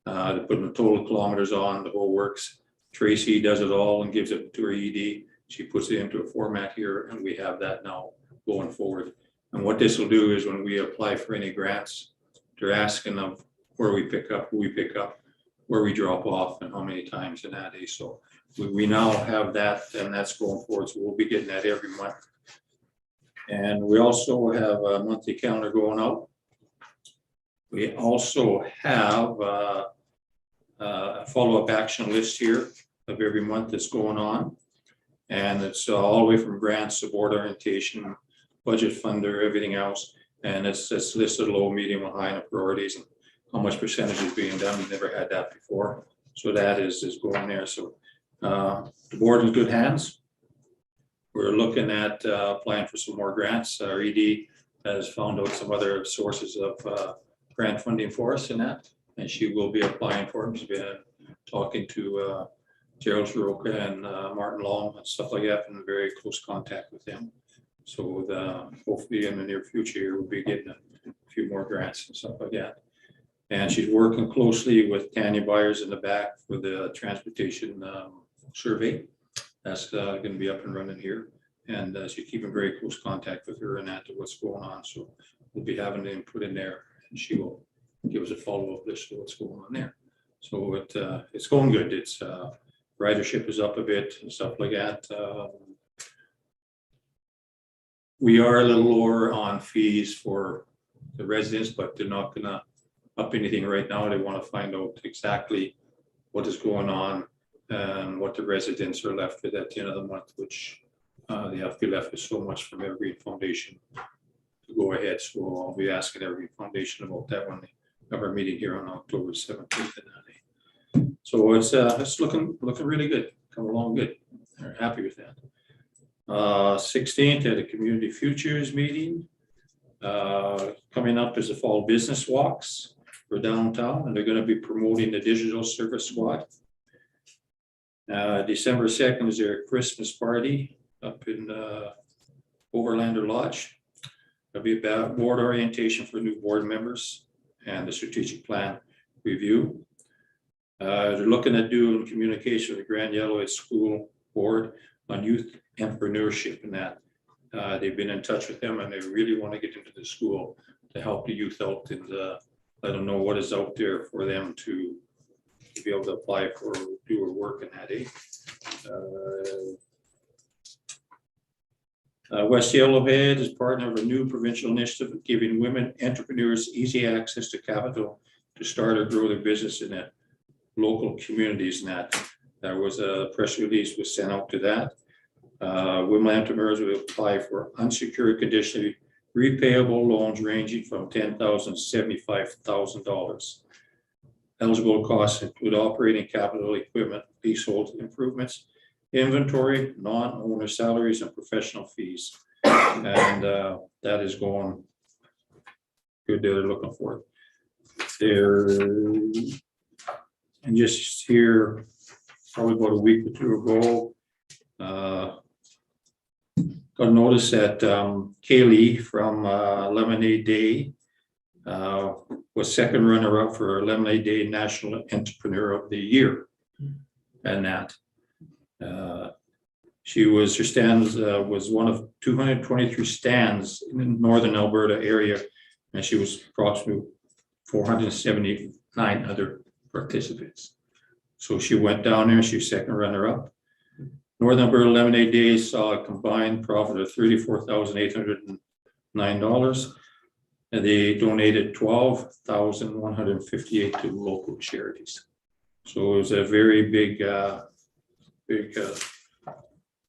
S9: They're putting the total kilometers on, the whole works. Tracy does it all and gives it to her ED. She puts it into a format here, and we have that now going forward. And what this will do is when we apply for any grants, they're asking of where we pick up, who we pick up, where we drop off, and how many times in that day. So we now have that, and that's going forward. So we'll be getting that every month. And we also have a monthly calendar going out. We also have a follow-up action list here of every month that's going on. And it's all the way from grants to board orientation, budget funder, everything else. And it's listed low, medium, and high in the priorities and how much percentage is being done. We've never had that before. So that is going there. So the board is in good hands. We're looking at applying for some more grants. Our ED has found out some other sources of grant funding for us in that, and she will be applying for them. She's been talking to Gerald Soroka and Martin Long and stuff like that, and in very close contact with them. So hopefully in the near future, we'll be getting a few more grants and stuff like that. And she's working closely with Tanya Byers in the back for the transportation survey. That's going to be up and running here. And she's keeping very close contact with her and that to what's going on. So we'll be having the input in there, and she will give us a follow-up list of what's going on there. So it's going good. It's ridership is up a bit and stuff like that. We are a little lower on fees for the residents, but they're not gonna up anything right now. They want to find out exactly what is going on and what the residents are left with at the end of the month, which they have to be left with so much from Evergreen Foundation to go ahead. So I'll be asking Evergreen Foundation about that when they have our meeting here on October 17th. So it's looking really good, coming along good. They're happy with that. 16th at a community futures meeting. Coming up is the fall business walks for downtown, and they're going to be promoting the digital service squad. December 2nd is their Christmas party up in Overlander Lodge. There'll be a board orientation for new board members and the strategic plan review. They're looking at doing communication with the Grand Alleyways School Board on youth entrepreneurship and that. They've been in touch with them, and they really want to get into the school to help the youth out and let them know what is out there for them to be able to apply for, do or work in that. West Yellowhead is partner of a new provincial initiative giving women entrepreneurs easy access to capital to start or grow their business in the local communities. And that there was a press release was sent out to that. Women entrepreneurs will apply for unsecured conditionally repayable loans ranging from $10,000 to $75,000. Eligible costs include operating capital equipment, leasehold improvements, inventory, non-owner salaries, and professional fees. And that is going good. They're looking for it. There, and just here, probably about a week or two ago, got a notice that Kaylee from Lemonade Day was second runner-up for Lemonade Day National Entrepreneur of the Year. And that her stands was one of 223 stands in the Northern Alberta area, and she was approximately 479 other participants. So she went down there, she was second runner-up. Northern Alberta Lemonade Days saw a combined profit of $34,809. And they donated $12,158 to local charities. So it was a very big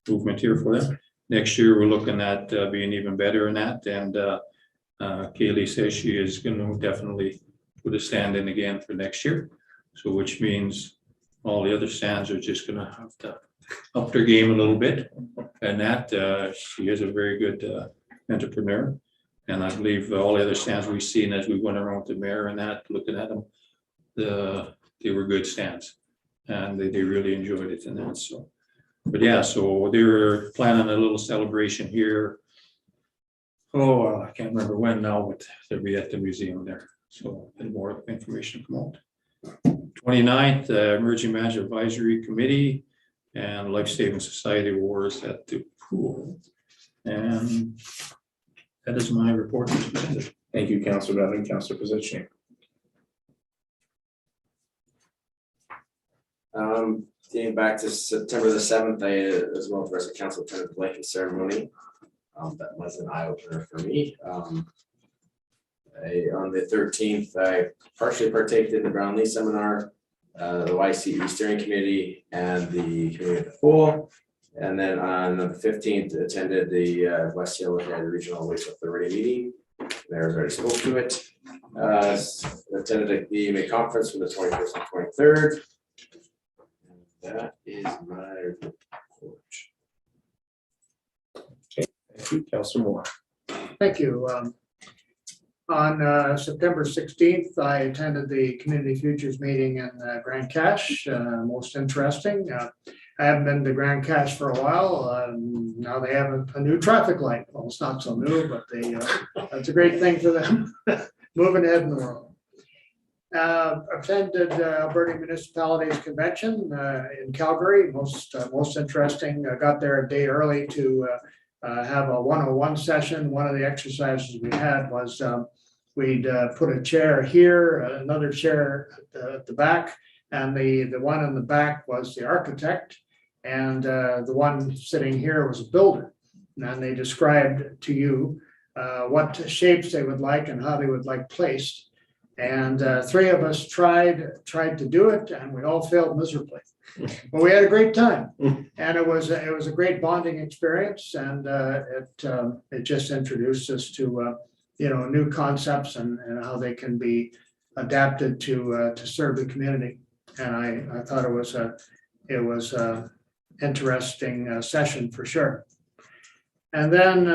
S9: movement here for them. Next year, we're looking at being even better in that. And Kaylee says she is going to definitely put a stand in again for next year. So which means all the other stands are just going to have to up their game a little bit. And that she is a very good entrepreneur. And I believe all the other stands we've seen as we went around with the mayor and that, looking at them, they were good stands. And they really enjoyed it and that. So, but yeah, so they were planning a little celebration here. Oh, I can't remember when now, but they'll be at the museum there. So more information come out. 29th, Emerging Management Advisory Committee and Life Saving Society Awards at the pool. And that is my report.
S1: Thank you, Councillor Bevan. Councillor Position.
S8: Dating back to September the 7th, I, as well as the rest of council, attended the blanket ceremony. That was an eye opener for me. On the 13th, I partially partaked in the Brownlee seminar, the YCE steering committee, and the committee of the full. And then on the 15th, attended the West Yellowhead Regional Waste Authority meeting. Mayor's already spoke to it. Attended the EMA conference from the 21st and 23rd. That is my report.
S1: Thank you, Councillor Moore.
S13: Thank you. On September 16th, I attended the Community Futures meeting in Grand Cache. Most interesting. I haven't been to Grand Cache for a while. Now they have a new traffic light. Well, it's not so new, but that's a great thing for them. Moving ahead in the world. Attended Alberta Municipalities Convention in Calgary. Most interesting. I got there a day early to have a 101 session. One of the exercises we had was we'd put a chair here, another chair at the back, and the one in the back was the architect, and the one sitting here was a builder. And they described to you what shapes they would like and how they would like placed. And three of us tried to do it, and we all failed miserably. But we had a great time, and it was a great bonding experience, and it just introduced us to new concepts and how they can be adapted to serve the community. And I thought it was a interesting session for sure. And then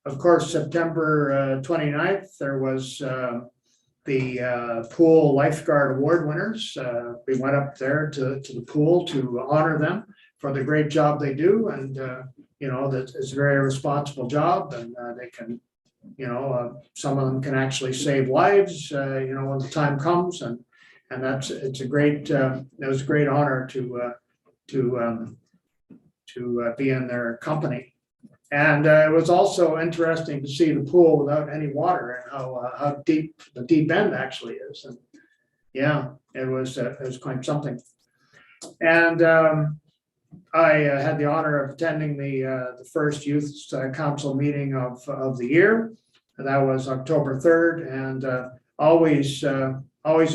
S13: of course, September 29th, there was the pool lifeguard award winners. We went up there to the pool to honor them for the great job they do. And, that it's a very responsible job, and they can, some of them can actually save lives, when the time comes. And it was a great honor to be in their company. And it was also interesting to see the pool without any water and how deep the deep end actually is. And yeah, it was quite something. And I had the honor of attending the first youth council meeting of the year. And that was October 3rd, and always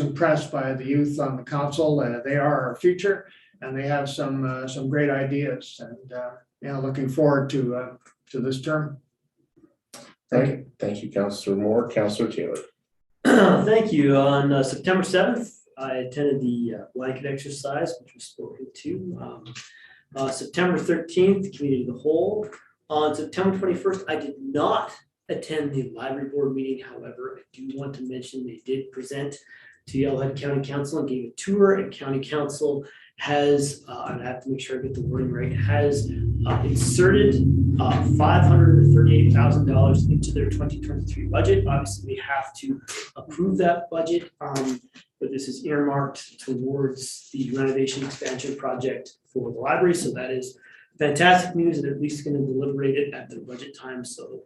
S13: impressed by the youth on the council. They are our future, and they have some great ideas. And looking forward to this term.
S1: Thank you, Councillor Moore. Councillor Taylor.
S10: Thank you. On September 7th, I attended the blanket exercise, which was spoken to. September 13th, Committee of the Whole. On September 21st, I did not attend the library board meeting. However, I do want to mention they did present to Yellowhead County Council and gave a tour, and County Council has, and I have to make sure I get the wording right, has inserted $538,000 into their 2023 budget. Obviously, we have to approve that budget, but this is earmarked towards the renovation expansion project for the library. So that is fantastic news, and at least going to deliberate it at their budget time. So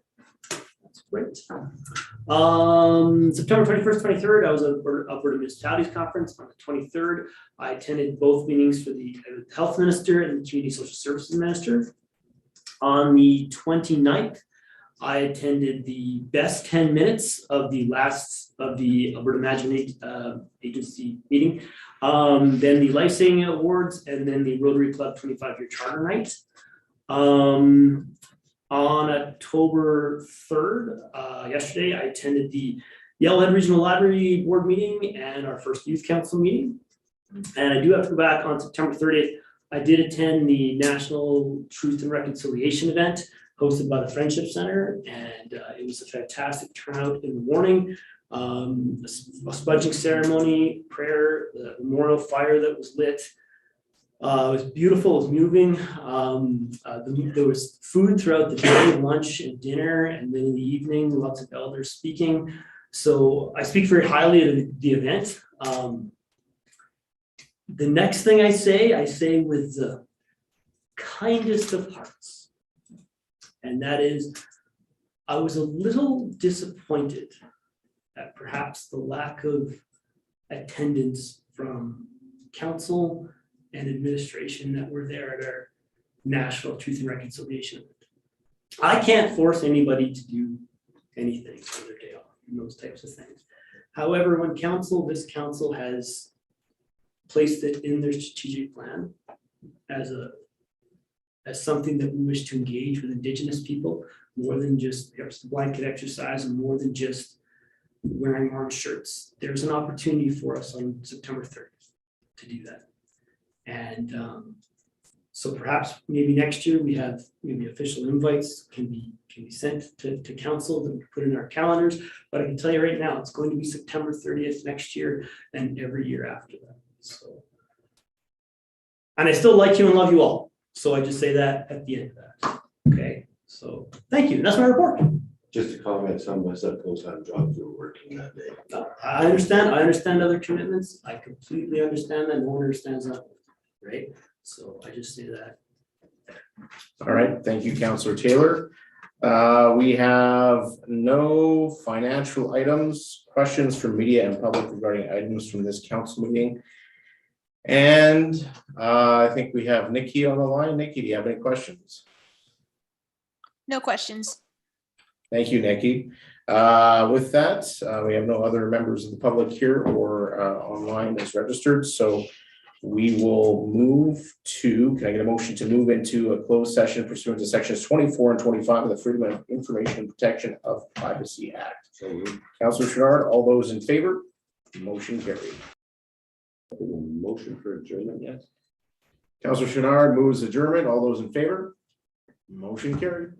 S10: that's great. September 21st, 23rd, I was at Alberta Municipalities Conference. On the 23rd, I attended both meetings for the Health Minister and the Community Social Services Minister. On the 29th, I attended the best 10 minutes of the Alberta Imagine Agency meeting, then the Life Saving Awards, and then the Rotary Club 25-year Charter Night. On October 3rd, yesterday, I attended the Yellowhead Regional Library Board meeting and our first Youth Council meeting. And I do have to go back on September 30th. I did attend the National Truth and Reconciliation event hosted by the Friendship Center, and it was a fantastic turnout in the morning. A spudging ceremony, prayer, the memorial fire that was lit. It was beautiful, it was moving. There was food throughout the day, lunch and dinner, and then in the evening, lots of elders speaking. So I speak very highly of the event. The next thing I say with the kindest of hearts. And that is, I was a little disappointed at perhaps the lack of attendance from council and administration that were there at our National Truth and Reconciliation. I can't force anybody to do anything on their day off and those types of things. However, when this council has placed it in their strategic plan as something that we wish to engage with Indigenous people, more than just perhaps the blanket exercise and more than just wearing orange shirts. There's an opportunity for us on September 30th to do that. And so perhaps maybe next year we have maybe official invites can be sent to council that we put in our calendars. But I can tell you right now, it's going to be September 30th next year and every year after that. So, and I still like you and love you all. So I just say that at the end of that. Okay. So thank you. That's my report.
S3: Just to comment, some of us have full-time jobs who are working that day.
S10: I understand other commitments. I completely understand that. No one understands that. Right. So I just say that.
S1: All right. Thank you, Councillor Taylor. We have no financial items, questions from media and public regarding items from this council meeting. And I think we have Nikki on the line. Nikki, do you have any questions?
S14: No questions.
S1: Thank you, Nikki. With that, we have no other members of the public here or online as registered. So we will move to, can I get a motion to move into a closed session pursuant to sections 24 and 25 of the Freedom of Information and Protection of Privacy Act. So Councillor Chouinard, all those in favor? Motion carried.
S3: Motion for adjournment, yes.
S1: Councillor Chouinard moves adjournment. All those in favor? Motion carried.